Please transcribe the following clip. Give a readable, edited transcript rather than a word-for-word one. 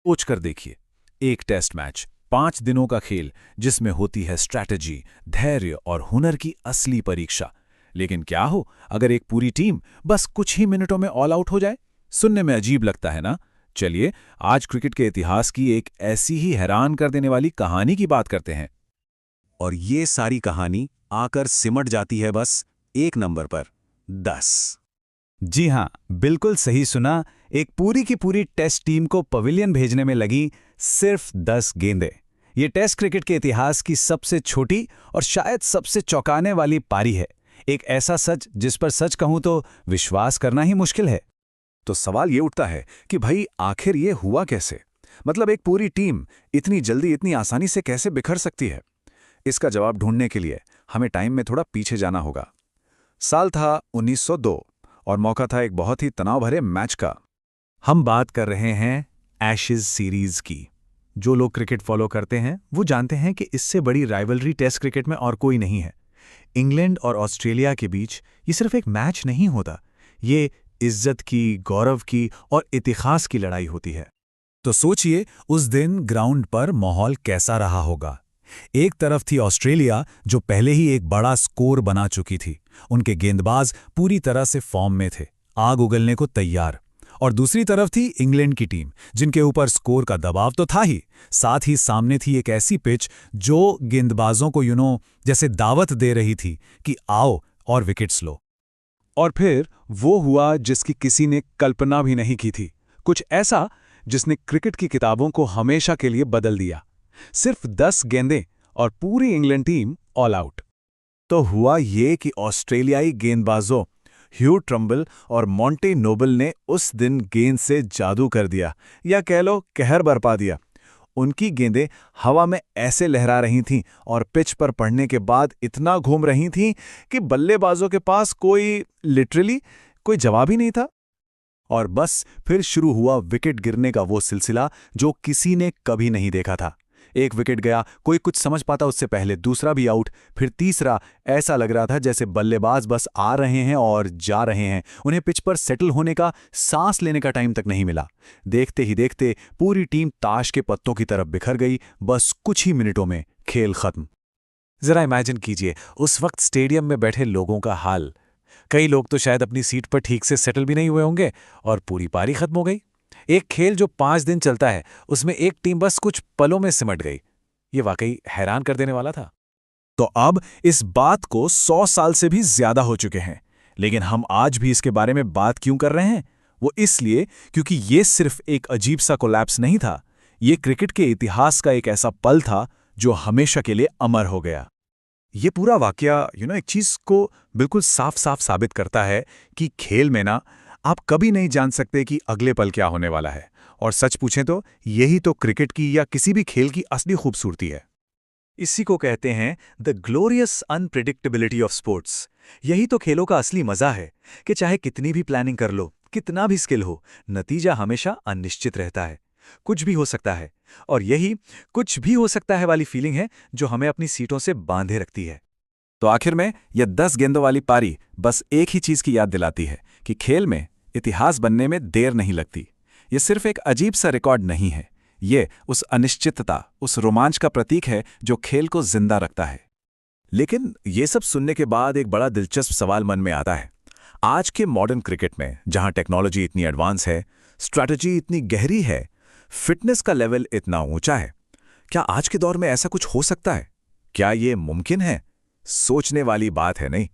सोच कर देखिए, एक टेस्ट मैच, 5 दिनों का खेल जिसमें होती है स्ट्रैटेजी, धैर्य और हुनर की असली परीक्षा। लेकिन क्या हो अगर एक पूरी टीम बस कुछ ही मिनटों में ऑल आउट हो जाए? सुनने में अजीब लगता है ना? चलिए, आज क्रिकेट के इतिहास की एक ऐसी ही हैरान कर देने वाली कहानी की बात करते हैं। और ये सारी कहानी आकर सिमट जाती है बस एक नंबर पर, 10। जी हाँ, बिल्कुल सही सुना। एक पूरी की पूरी टेस्ट टीम को पवेलियन भेजने में लगी सिर्फ 10 गेंदें। ये टेस्ट क्रिकेट के इतिहास की सबसे छोटी और शायद सबसे चौंकाने वाली पारी है। एक ऐसा सच जिस पर सच कहूं तो विश्वास करना ही मुश्किल है। तो सवाल ये उठता है कि भाई आखिर ये हुआ कैसे? मतलब एक पूरी टीम इतनी जल्दी इतनी आसानी से कैसे बिखर सकती है? इसका जवाब ढूंढने के लिए हमें टाइम में थोड़ा पीछे जाना होगा। साल था 1902 और मौका था एक बहुत ही तनाव भरे मैच का। हम बात कर रहे हैं एशेज सीरीज की। जो लोग क्रिकेट फॉलो करते हैं वो जानते हैं कि इससे बड़ी राइवलरी टेस्ट क्रिकेट में और कोई नहीं है। इंग्लैंड और ऑस्ट्रेलिया के बीच ये सिर्फ एक मैच नहीं होता, ये इज्जत की, गौरव की और इतिहास की लड़ाई होती है। तो सोचिए उस दिन ग्राउंड पर माहौल कैसा रहा होगा। एक तरफ थी ऑस्ट्रेलिया जो पहले ही एक बड़ा स्कोर बना चुकी थी, उनके गेंदबाज पूरी तरह से फॉर्म में थे, आग उगलने को तैयार। और दूसरी तरफ थी इंग्लैंड की टीम जिनके ऊपर स्कोर का दबाव तो था ही, साथ ही सामने थी एक ऐसी पिच जो गेंदबाजों को जैसे दावत दे रही थी कि आओ और विकेट्स लो। और फिर वो हुआ जिसकी किसी ने कल्पना भी नहीं की थी, कुछ ऐसा जिसने क्रिकेट की किताबों को हमेशा के लिए बदल दिया। सिर्फ 10 गेंदें और पूरी इंग्लैंड टीम ऑल आउट। तो हुआ ये कि ऑस्ट्रेलियाई गेंदबाजों ह्यू ट्रम्बल और मॉन्टे नोबल ने उस दिन गेंद से जादू कर दिया, या कह लो कहर बरपा दिया। उनकी गेंदें हवा में ऐसे लहरा रही थीं और पिच पर पड़ने के बाद इतना घूम रही थीं कि बल्लेबाजों के पास लिटरली कोई जवाब ही नहीं था। और बस फिर शुरू हुआ विकेट गिरने का वो सिलसिला जो किसी ने कभी नहीं देखा था। एक विकेट गया, कोई कुछ समझ पाता उससे पहले दूसरा भी आउट, फिर तीसरा। ऐसा लग रहा था जैसे बल्लेबाज बस आ रहे हैं और जा रहे हैं, उन्हें पिच पर सेटल होने का, सांस लेने का टाइम तक नहीं मिला। देखते ही देखते पूरी टीम ताश के पत्तों की तरफ बिखर गई। बस कुछ ही मिनटों में खेल खत्म। जरा इमेजिन कीजिए उस वक्त स्टेडियम में बैठे लोगों का हाल। कई लोग तो शायद अपनी सीट पर ठीक से सेटल भी नहीं हुए होंगे और पूरी पारी खत्म हो गई। एक खेल जो 5 दिन चलता है, उसमें एक टीम बस कुछ पलों में सिमट गई। ये वाकई हैरान कर देने वाला था। तो अब इस बात को 100 साल से भी ज्यादा हो चुके हैं, लेकिन हम आज भी इसके बारे में बात क्यों कर रहे हैं? वो इसलिए क्योंकि ये सिर्फ एक अजीब सा कोलैप्स नहीं था, ये क्रिकेट के इतिहास का एक ऐसा पल था जो हमेशा के लिए अमर हो गया। ये पूरा वाकया एक चीज को बिल्कुल साफ साफ साबित करता है कि खेल में ना आप कभी नहीं जान सकते कि अगले पल क्या होने वाला है। और सच पूछें तो यही तो क्रिकेट की या किसी भी खेल की असली खूबसूरती है। इसी को कहते हैं the glorious unpredictability of sports. यही तो खेलों का असली मजा है कि चाहे कितनी भी प्लानिंग कर लो, कितना भी स्किल हो, नतीजा हमेशा अनिश्चित रहता है। कुछ भी हो सकता है, और यही कुछ भी हो सकता है वाली फीलिंग है जो हमें अपनी सीटों से बांधे रखती है। तो आखिर में यह 10 गेंदों वाली पारी बस एक ही चीज की याद दिलाती है कि खेल में इतिहास बनने में देर नहीं लगती। ये सिर्फ एक अजीब सा रिकॉर्ड नहीं है, ये उस अनिश्चितता, उस रोमांच का प्रतीक है जो खेल को जिंदा रखता है। लेकिन ये सब सुनने के बाद एक बड़ा दिलचस्प सवाल मन में आता है। आज के मॉडर्न क्रिकेट में जहां टेक्नोलॉजी इतनी एडवांस है, स्ट्रैटेजी इतनी गहरी है, फिटनेस का लेवल इतना ऊंचा है, क्या आज के दौर में ऐसा कुछ हो सकता है? क्या ये मुमकिन है? सोचने वाली बात है, नहीं?